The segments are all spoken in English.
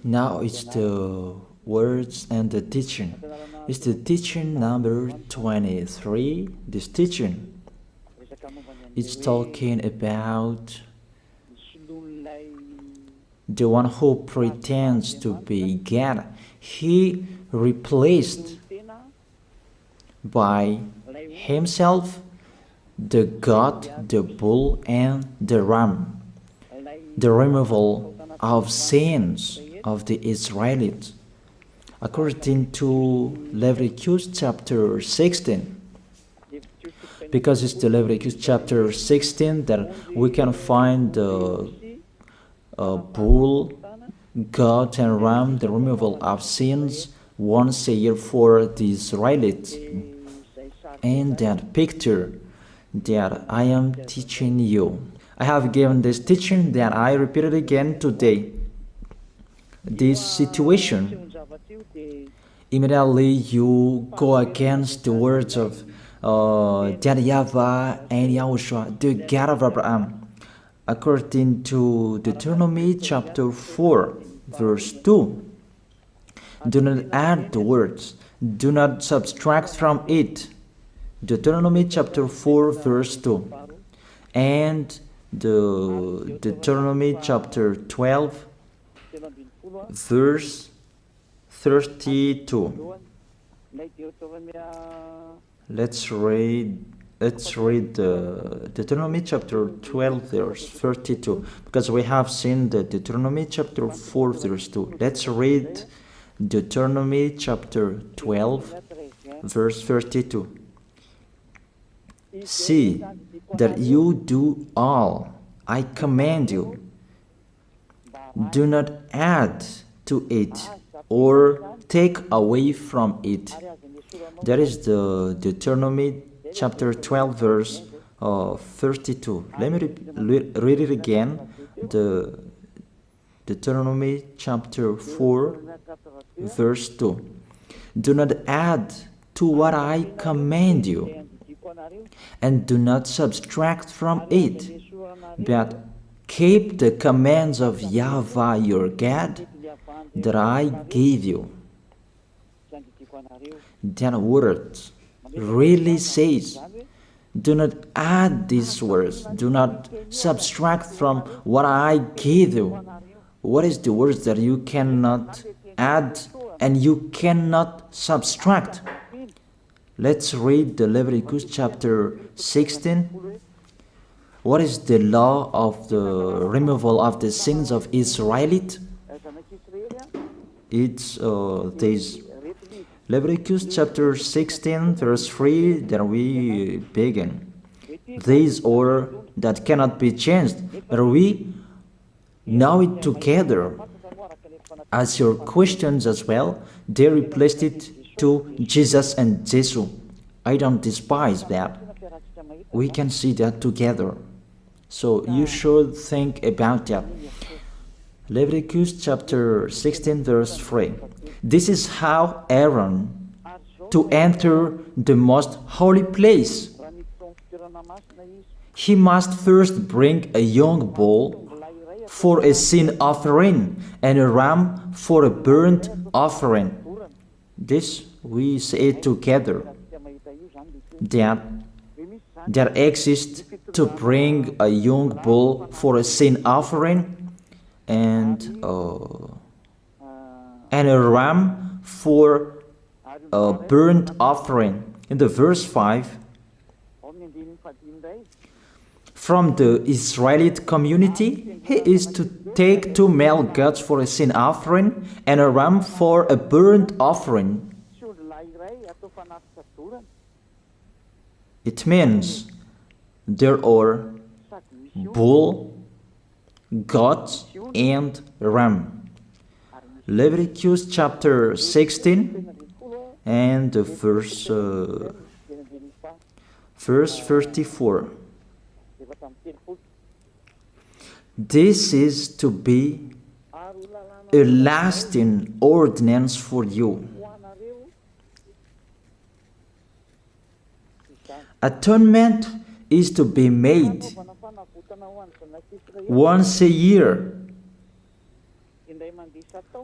Now it's the words and the teaching. It's the teaching number 23. This teaching, it's talking about the one who pretends to be God. He replaced by himself the goat, the bull, and the ram. The removal of sins of the Israelites. According to Leviticus chapter 16, because it's the Leviticus chapter 16 that we can find the bull, goat, and ram, the removal of sins once a year for the Israelites. And that picture that I am teaching you, I have given this teaching that I repeated again today. This situation, immediately you go against the words of that YAHVAH and YAHOSHUAH, the God of Abraham. According to Deuteronomy chapter 4, verse 2, do not add the words, do not subtract from it. Deuteronomy chapter 4, verse 2. And the Deuteronomy chapter 12, verse 32. Let's read Deuteronomy chapter 12, verse 32, because we have seen the Deuteronomy chapter 4, verse 2. Let's read Deuteronomy chapter 12, verse 32. See that you do all I command you. Do not add to it or take away from it. That is the Deuteronomy chapter 12, verse 32. Let me read it again. The Deuteronomy chapter 4, verse 2. Do not add to what I command you, and do not subtract from it, but keep the commands of YAHVAH your God that I gave you. That word really says, do not add these words, do not subtract from what I gave you. What is the words that you cannot add and you cannot subtract? Let's read the Leviticus chapter 16. What is the law of the removal of the sins of Israelite? It's this Leviticus chapter 16, verse 3 that we begin. This order that cannot be changed, but we know it together. As your questions as well, they replaced it to Jesus and Jesus. I don't despise that. We can see that together. So you should think about that. Leviticus chapter 16, verse 3. This is how Aaron to enter the most holy place. He must first bring a young bull for a sin offering and a ram for a burnt offering. This we say together, that exists to bring a young bull for a sin offering and a ram for a burnt offering. In the verse 5, from the Israelite community, he is to take 2 male goats for a sin offering and a ram for a burnt offering. It means there are bull, goat, and ram. Leviticus chapter 16 and the verse 34. This is to be a lasting ordinance for you. Atonement is to be made once a year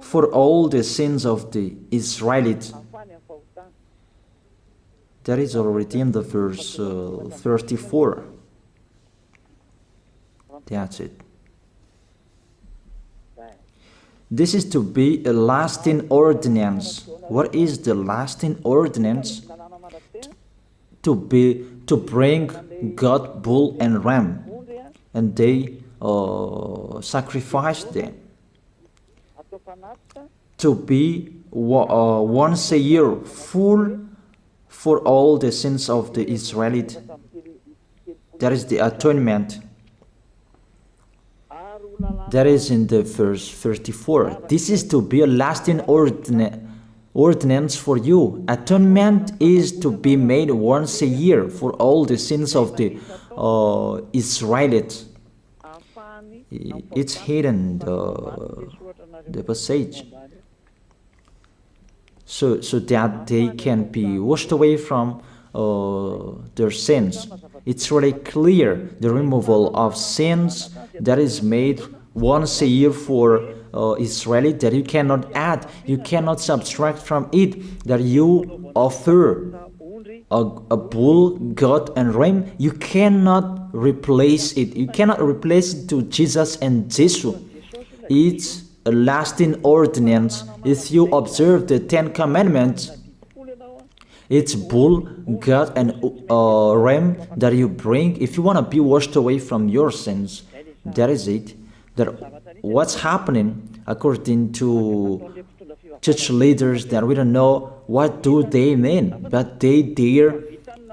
for all the sins of the Israelites. That is already in the verse 34. That's it. This is to be a lasting ordinance. What is the lasting ordinance? To bring God, bull and ram, and they sacrifice them. To be once a year full for all the sins of the Israelites. That is the atonement. That is in the verse 34. This is to be a lasting ordinance for you. Atonement is to be made once a year for all the sins of the Israelites. It's hidden, the passage. So that they can be washed away from their sins. It's really clear, the removal of sins that is made once a year for Israeli, that you cannot add, you cannot subtract from it, that you offer a bull, goat and ram, you cannot replace it. You cannot replace it to Jesus and Jesus. It's a lasting ordinance. If you observe the 10 Commandments, it's bull, goat and ram that you bring. If you want to be washed away from your sins, that is it. That what's happening, according to church leaders, that we don't know what do they mean, but they dare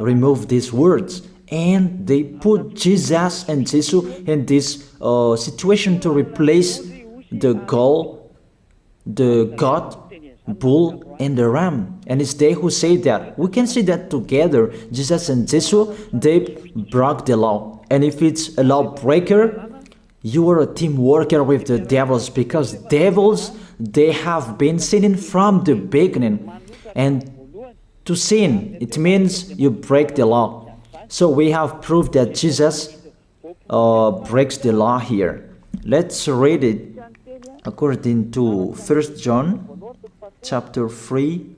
remove these words, and they put Jesus and Jesus in this situation to replace the goat, bull, and the ram. And it's they who say that. We can see that together, Jesus and Jesus, they broke the law. And if it's a lawbreaker, you are a team worker with the devils, because devils, they have been sinning from the beginning. And to sin, it means you break the law. So we have proof that Jesus breaks the law here. Let's read it according to 1 John chapter 3.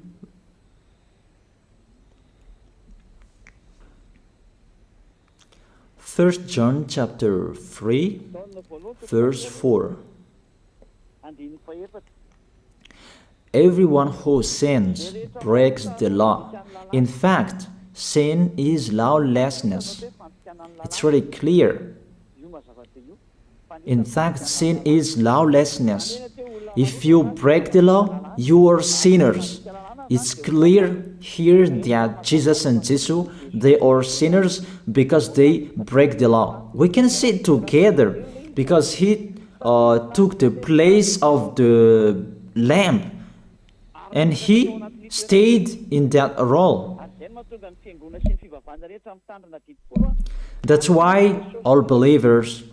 First John chapter 3, verse 4. Everyone who sins breaks the law. In fact, sin is lawlessness. It's really clear. In fact, sin is lawlessness. If you break the law, you are sinners. It's clear here that Jesus and Jesus, they are sinners because they break the law. We can see it together because he took the place of the lamb, and he stayed in that role. That's why all believers,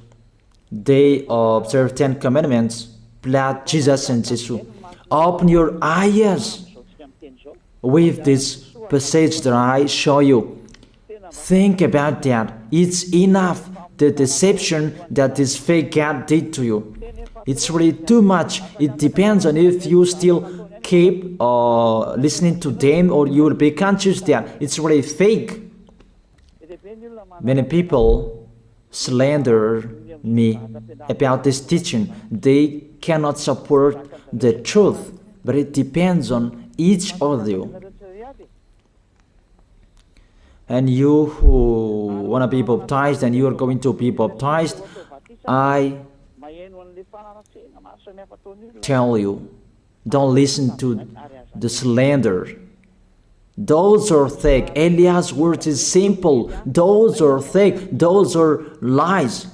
they observe 10 commandments, blood, Jesus and Jesus. Open your eyes with this passage that I show you. Think about that. It's enough, the deception that this fake God did to you. It's really too much. It depends on if you still keep listening to them, or you will be conscious that it's really fake. Many people slander me about this teaching. They cannot support the truth, but it depends on each of you. And you who want to be baptized, and you are going to be baptized, I tell you, don't listen to the slander. Those are fake. Eliah's words is simple. Those are fake. Those are lies.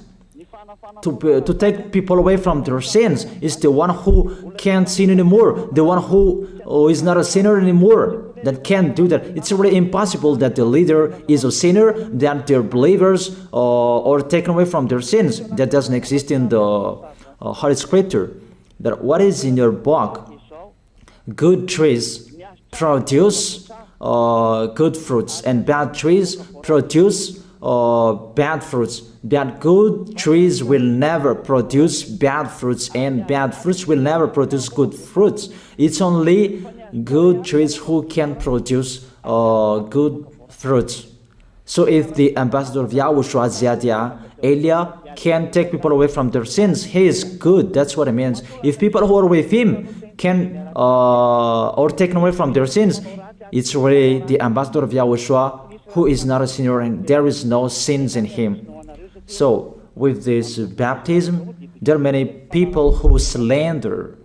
To take people away from their sins is the one who can't sin anymore. The one who is not a sinner anymore, that can't do that. It's really impossible that the leader is a sinner, that their believers are taken away from their sins. That doesn't exist in the Holy Scripture. That what is in your book? Good trees produce good fruits, and bad trees produce bad fruits. That good trees will never produce bad fruits, and bad fruits will never produce good fruits. It's only good trees who can produce good fruits. So if the ambassador of Yahushua, Zadiah, Elia, can take people away from their sins, he is good. That's what it means. If people who are with him can or taken away from their sins, it's really the ambassador of Yahushua who is not a sinner, and there is no sins in him. So with this baptism, there are many people who slander.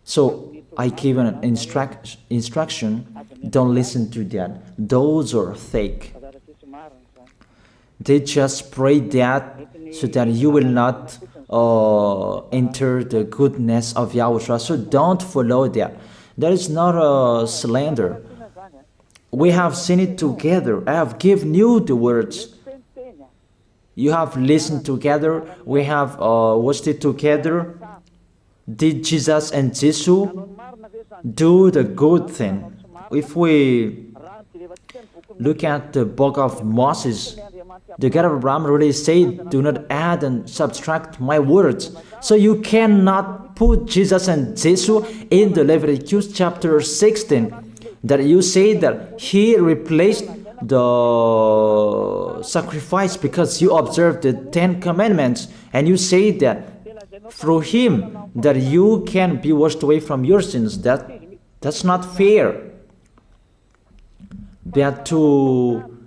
So I give an instruction, don't listen to that. Those are fake. They just pray that so that you will not enter the goodness of Yahushua. So don't follow that. That is not a slander. We have seen it together. I have given you the words. You have listened together. We have watched it together. Did Jesus and Jesus do the good thing? If we look at the book of Moses, the God of Abraham really said, do not add and subtract my words. So you cannot put Jesus and Jesus in the Leviticus chapter 16. That you say that he replaced the sacrifice because you observed the 10 commandments, and you say that through him that you can be washed away from your sins. That's not fair. That to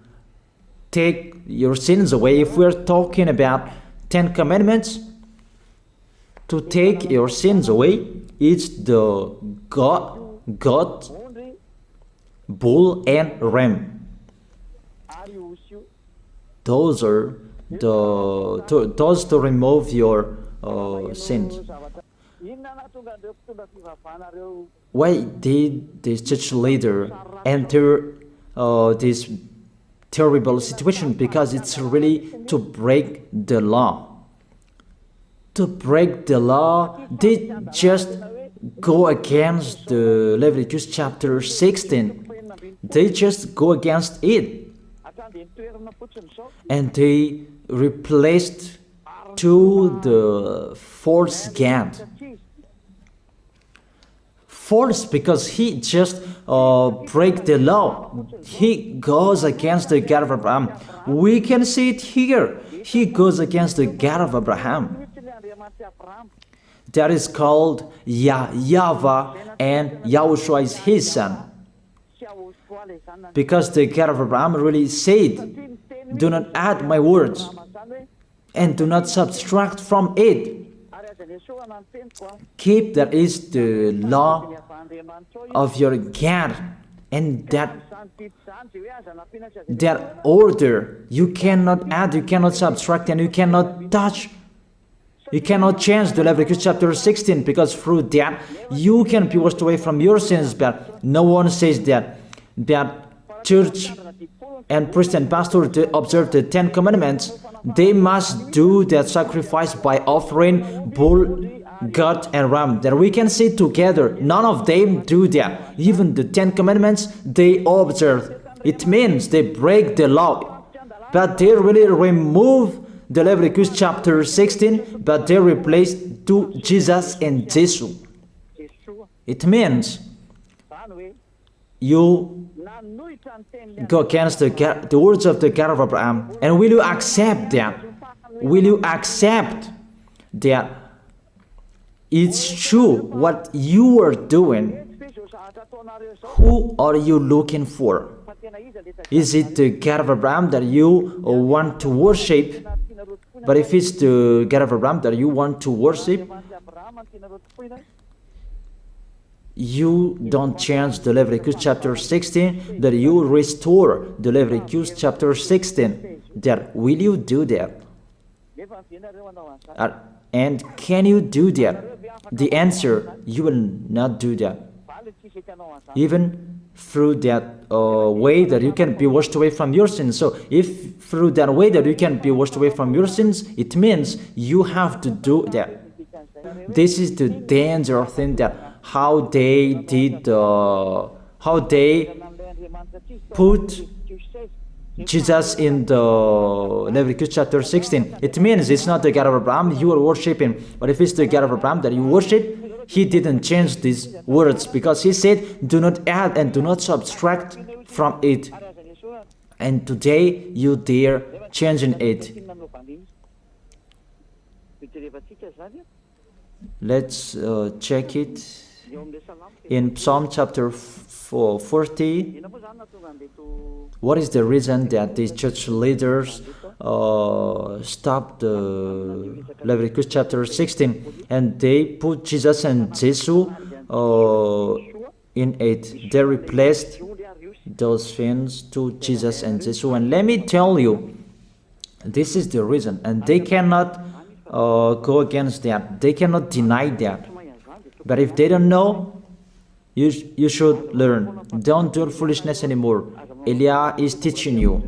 take your sins away, if we're talking about 10 commandments, to take your sins away, it's the God, bull and ram. Those are those to remove your sins. Why did this church leader enter this terrible situation? Because it's really to break the law. To break the law, they just go against the Leviticus chapter 16. They just go against it. And they replaced to the false God. False because he just break the law. He goes against the God of Abraham. We can see it here. He goes against the God of Abraham. That is called YAHVAH, and YAHOSHUAH is his son. Because the God of Abraham really said, do not add my words and do not subtract from it. Keep, that is the law of your God, and that order. You cannot add, you cannot subtract, and you cannot touch. You cannot change the Leviticus chapter 16, because through that you can be washed away from your sins. But no one says that church and priest and pastor to observe the 10 commandments. They must do that sacrifice by offering bull, goat, and ram. That we can see together. None of them do that. Even the 10 commandments they observe. It means they break the law. But they really remove the Leviticus chapter 16, but they replace to Jesus and Jesus. It means you go against the words of the God of Abraham. And will you accept that? Will you accept that it's true what you are doing? Who are you looking for? Is it the God of Abraham that you want to worship? But if it's the God of Abraham that you want to worship, you don't change the Leviticus chapter 16, that you restore the Leviticus chapter 16. That will you do that? And can you do that? The answer, you will not do that. Even through that way that you can be washed away from your sins. So if through that way that you can be washed away from your sins, it means you have to do that. This is the danger thing, that how they did, how they put Jesus in the Leviticus chapter 16. It means it's not the God of Abraham you are worshiping, but if it's the God of Abraham that you worship, he didn't change these words, because he said, do not add and do not subtract from it. And today you dare changing it. Let's check it in Psalm chapter 40. What is the reason that these church leaders stopped the Leviticus chapter 16 and they put Jesus and Jesus in it? They replaced those things to Jesus and Jesus. And let me tell you, this is the reason, and they cannot go against that. They cannot deny that. But if they don't know, you should learn. Don't do foolishness anymore. Elia is teaching you.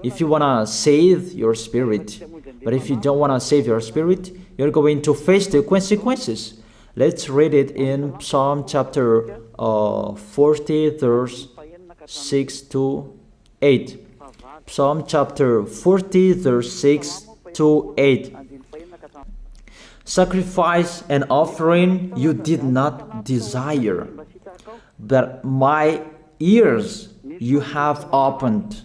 If you want to save your spirit, but if you don't want to save your spirit, you're going to face the consequences. Let's read it in Psalm chapter 40, verse 6 to 8. Psalm chapter 40, verse 6 to 8. Sacrifice and offering you did not desire, but my ears you have opened.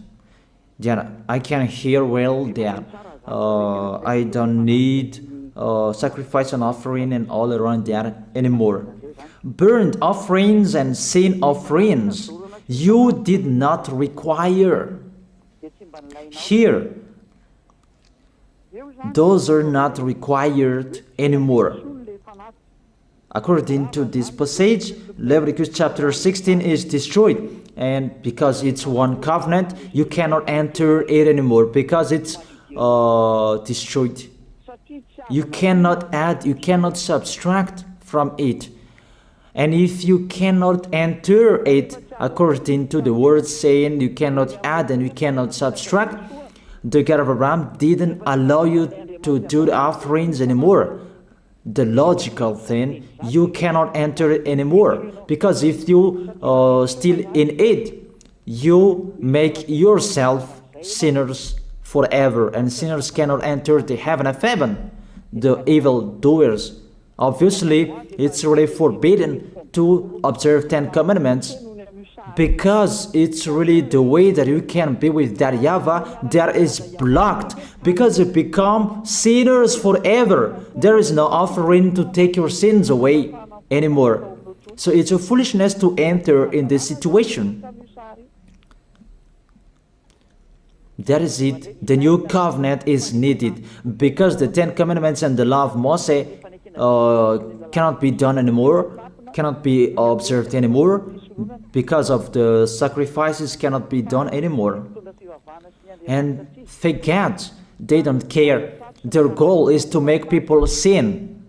That I can hear well that I don't need sacrifice and offering and all around that anymore. Burnt offerings and sin offerings you did not require. Here, those are not required anymore. According to this passage, Leviticus chapter 16 is destroyed, and because it's one covenant, you cannot enter it anymore because it's destroyed. You cannot add, you cannot subtract from it. And if you cannot enter it according to the word saying you cannot add and you cannot subtract, the God of Abraham didn't allow you to do the offerings anymore. The logical thing, you cannot enter it anymore, because if you still in it, you make yourself sinners forever, and sinners cannot enter the heaven of heaven, the evil doers. Obviously, it's really forbidden to observe 10 commandments, because it's really the way that you can be with that YAHVAH that is blocked, because you become sinners forever. There is no offering to take your sins away anymore. So it's a foolishness to enter in this situation. That is it. The new covenant is needed, because the 10 commandments and the law of Moses cannot be done anymore, cannot be observed anymore, because of the sacrifices cannot be done anymore. And fake gods, they don't care. Their goal is to make people sin.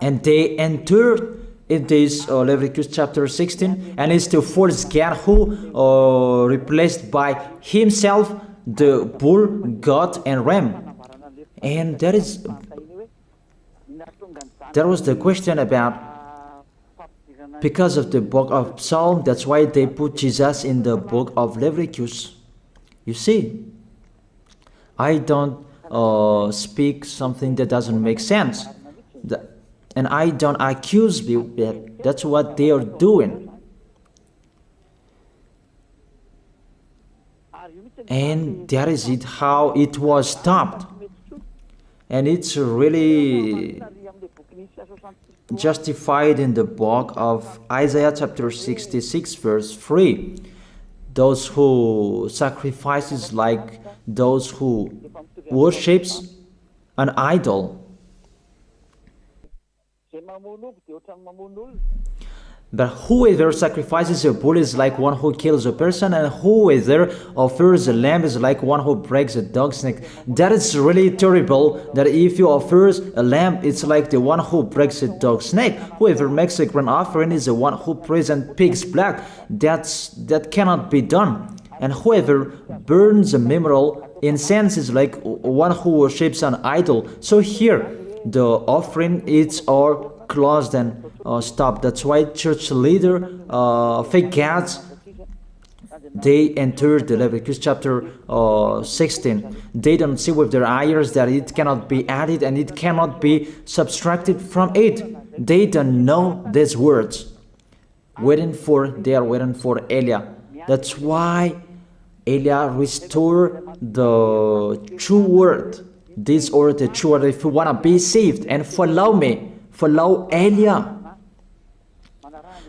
And they entered in this Leviticus chapter 16, and it's the false God who replaced by himself the bull, goat, and ram. And that was the question about, because of the book of Psalm, that's why they put Jesus in the book of Leviticus. You see, I don't speak something that doesn't make sense. And I don't accuse you that that's what they are doing. And that is it, how it was stopped. And it's really justified in the book of Isaiah chapter 66 verse 3. Those who sacrifices like those who worships an idol. But whoever sacrifices a bull is like one who kills a person, and whoever offers a lamb is like one who breaks a dog's neck. That is really terrible, that if you offer a lamb, it's like the one who breaks a dog's neck. Whoever makes a grain offering is the one who presents pig's blood. That cannot be done. And whoever burns a memorial incense is like one who worships an idol. So here, the offering is all closed and stopped. That's why church leader, fake gods, They entered the Leviticus chapter 16. They don't see with their eyes that it cannot be added and it cannot be subtracted from it. They don't know these words. They are waiting for Eliah. That's why Eliah restored the true word. This or the true word. If you want to be saved and follow me, follow Eliah.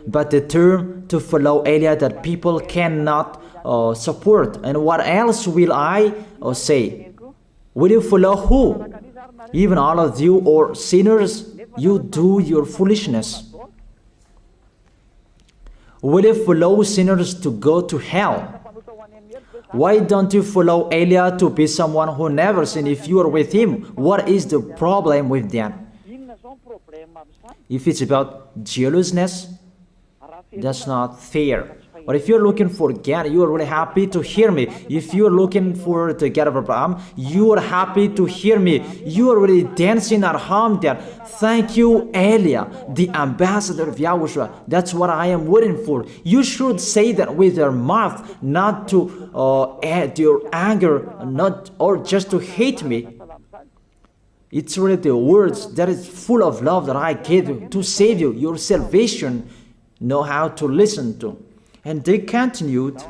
But the term to follow Eliah that people cannot support. And what else will I say? Will you follow who? Even all of you or sinners, you do your foolishness. Will you follow sinners to go to hell? Why don't you follow Eliah to be someone who never sinned if you are with him? What is the problem with that? If it's about jealousness, that's not fair. But if you're looking for God, you are really happy to hear me. If you're looking for the God of Abraham, you are happy to hear me. You are really dancing at home there. Thank you, Eliah, the ambassador of Yahushua. That's what I am waiting for. You should say that with your mouth, not to add your anger, not or just to hate me. It's really the words that is full of love that I gave you to save you. Your salvation, know how to listen to. And they continued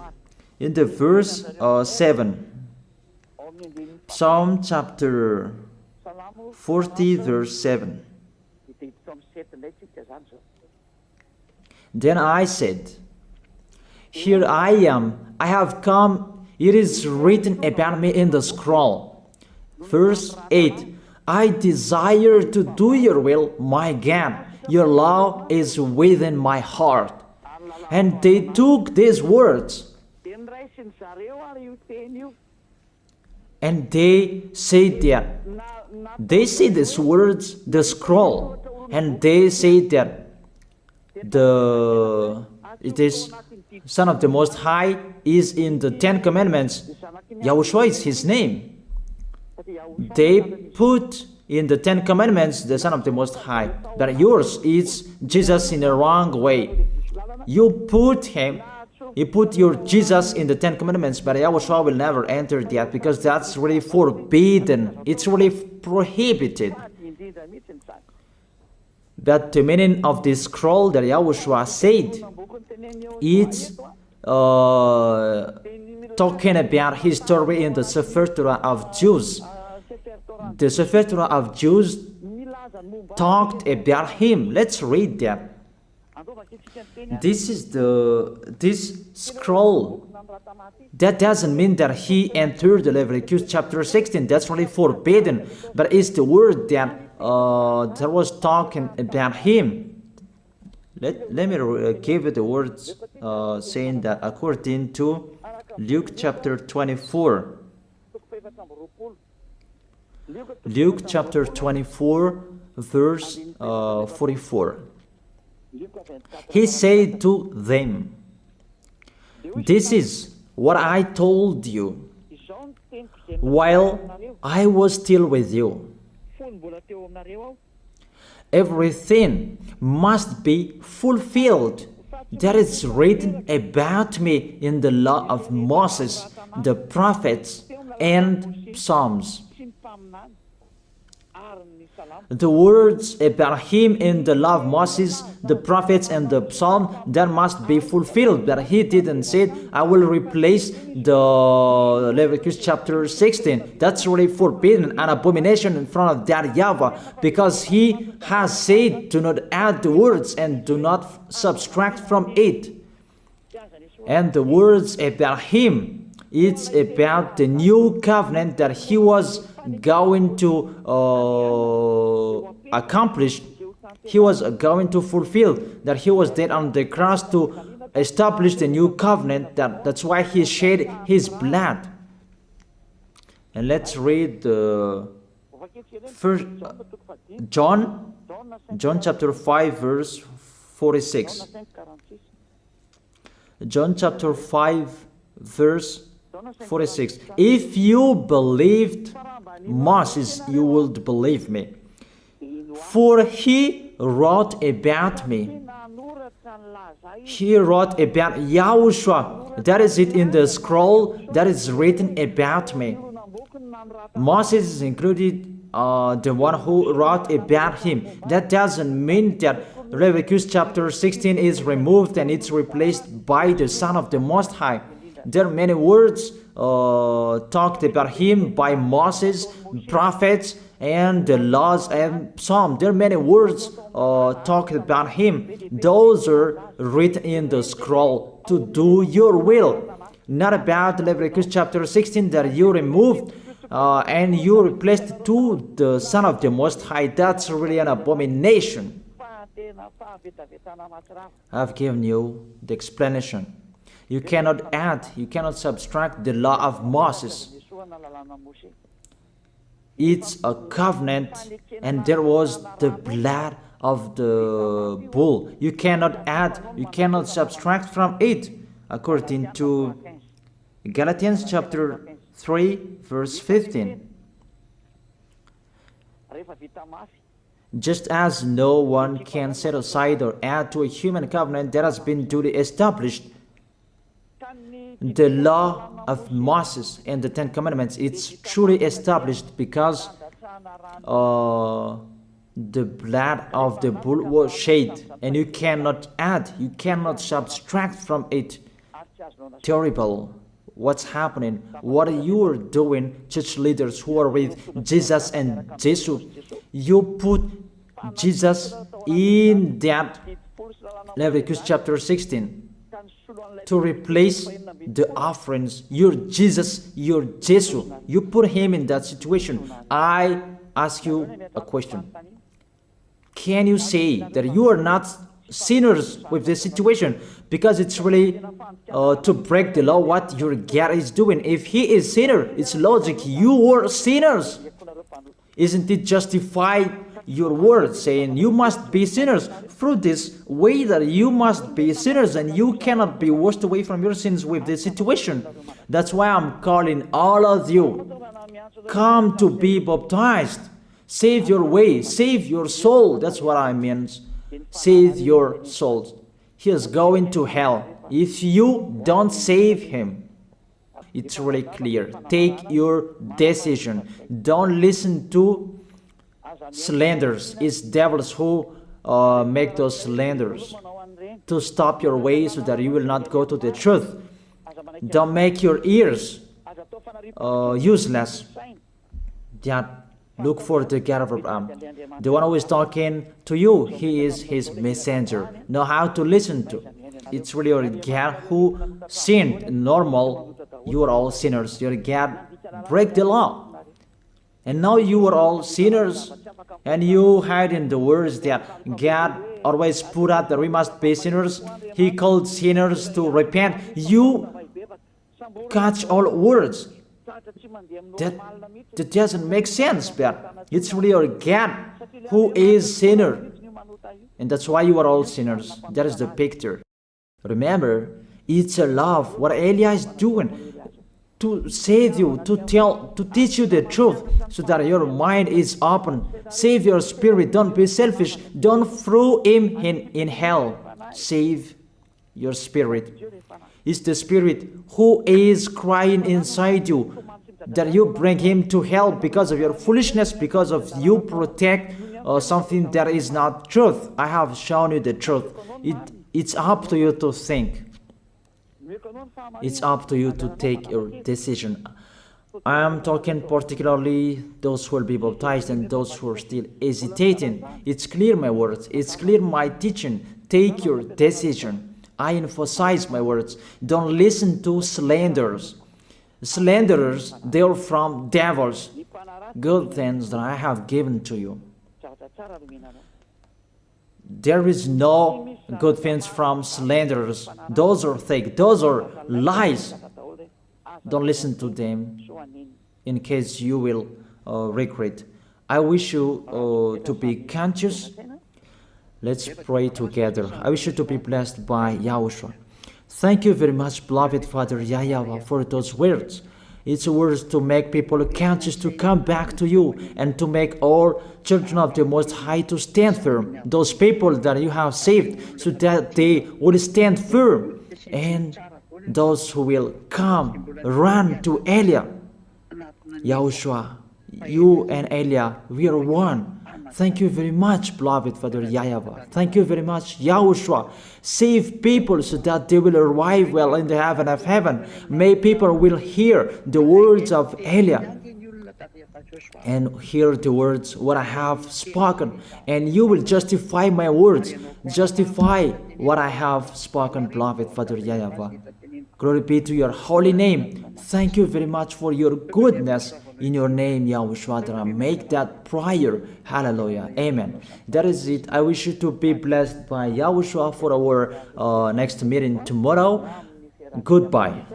in the verse 7. Psalm chapter 40 verse 7. Then I said, here I am, I have come, it is written about me in the scroll. Verse 8. I desire to do your will, my God. Your law is within my heart. And they took these words and they said that they say these words, the scroll, and they say that it is Son of the Most High is in the 10 Commandments. YAHOSHUAH is his name. They put in the 10 Commandments the Son of the Most High, but yours is Jesus in the wrong way. You put your Jesus in the 10 Commandments, but YAHOSHUAH will never enter that because that's really forbidden. It's really prohibited. But the meaning of this scroll that YAHOSHUAH said, it's talking about his story in the Sefer Torah of Jews. The Sefer Torah of Jews talked about him. Let's read that. This scroll. That doesn't mean that he entered the Leviticus chapter 16. That's really forbidden. But it's the word that was talking about him. Let me give you the words saying that according to Luke chapter 24. Luke chapter 24 verse 44. He said to them, this is what I told you while I was still with you. Everything must be fulfilled that is written about me in the law of Moses, the prophets, and Psalms. The words about him in the law of Moses, the prophets, and the psalm, that must be fulfilled. But he didn't say, I will replace the Leviticus chapter 16. That's really forbidden, an abomination in front of that YAHVAH, because he has said, do not add the words and do not subtract from it. And the words about him, it's about the new covenant that he was going to accomplish. He was going to fulfill, that he was dead on the cross to establish the new covenant. That's why he shed his blood. And let's read first John chapter 5 verse 46. John chapter 5 verse 46. If you believed Moses, you would believe me, for he wrote about me. He wrote about Yahushua. That is it in the scroll that is written about me. Moses is included, the one who wrote about him. That doesn't mean that Leviticus chapter 16 is removed and it's replaced by the Son of the Most High. There are many words talked about him by Moses, prophets, and the laws and Psalm. There are many words talked about him. Those are written in the scroll to do your will. Not about Leviticus chapter 16 that you removed and you replaced to the Son of the Most High. That's really an abomination. I've given you the explanation. You cannot add, you cannot subtract the law of Moses. It's a covenant, and there was the blood of the bull. You cannot add, you cannot subtract from it, according to Galatians chapter 3, verse 15. Just as no one can set aside or add to a human covenant that has been duly established, the law of Moses and the Ten Commandments, it's truly established because the blood of the bull was shed, and you cannot add, you cannot subtract from it. Terrible. What's happening? What you are doing, church leaders who are with Jesus and Jesus? You put Jesus in that Leviticus chapter 16 to replace the offerings. You're Jesus, you're Jesus. You put him in that situation. I ask you a question. Can you say that you are not sinners with this situation? Because it's really to break the law what your God is doing. If he is sinner, it's logic. You are sinners. Isn't it justify your word saying you must be sinners through this way that you must be sinners and you cannot be washed away from your sins with this situation? That's why I'm calling all of you, come to be baptized. Save your way, save your soul. That's what I mean. Save your souls. He is going to hell if you don't save him. It's really clear. Take your decision. Don't listen to slanders. It's devils who make those slanders to stop your way so that you will not go to the truth. Don't make your ears useless. Look for the God of Abraham. The one who is talking to you, he is his messenger. Know how to listen to. It's really your God who sinned. Normal, you are all sinners. Your God break the law. And now you are all sinners. And you hide in the words that God always put out that we must be sinners. He called sinners to repent. You catch all words. That doesn't make sense, but it's really your God who is sinner. And that's why you are all sinners. That is the picture. Remember, it's a love. What Elia is doing to save you, to teach you the truth so that your mind is open. Save your spirit. Don't be selfish. Don't throw him in hell. Save your spirit. It's the spirit who is crying inside you that you bring him to hell because of your foolishness, because of you protect something that is not truth. I have shown you the truth. It's up to you to think. It's up to you to take your decision. I am talking particularly those who will be baptized and those who are still hesitating. It's clear my words. It's clear my teaching. Take your decision. I emphasize my words. Don't listen to slanders. Slanderers, they are from devils. Good things that I have given to you. There is no good things from slanderers. Those are fake. Those are lies. Don't listen to them in case you will regret. I wish you to be conscious. Let's pray together. I wish you to be blessed by YAHOSHUAH. Thank you very much, beloved Father YAHVAH, for those words. It's words to make people conscious to come back to you and to make all children of the Most High to stand firm. Those people that you have saved, so that they will stand firm. And those who will come, run to Elia. Yahushua, you and Elia, we are one. Thank you very much, beloved Father YAHVAH. Thank you very much, Yahushua. Save people so that they will arrive well in the heaven of heaven. May people will hear the words of Elia and hear the words what I have spoken, and you will justify my words, justify what I have spoken, beloved Father YAHVAH. Glory be to your holy name. Thank you very much for your goodness. In your name, Yahushua, that I make that prayer. Hallelujah. Amen. That is it. I wish you to be blessed by Yahushua for our next meeting tomorrow. Goodbye.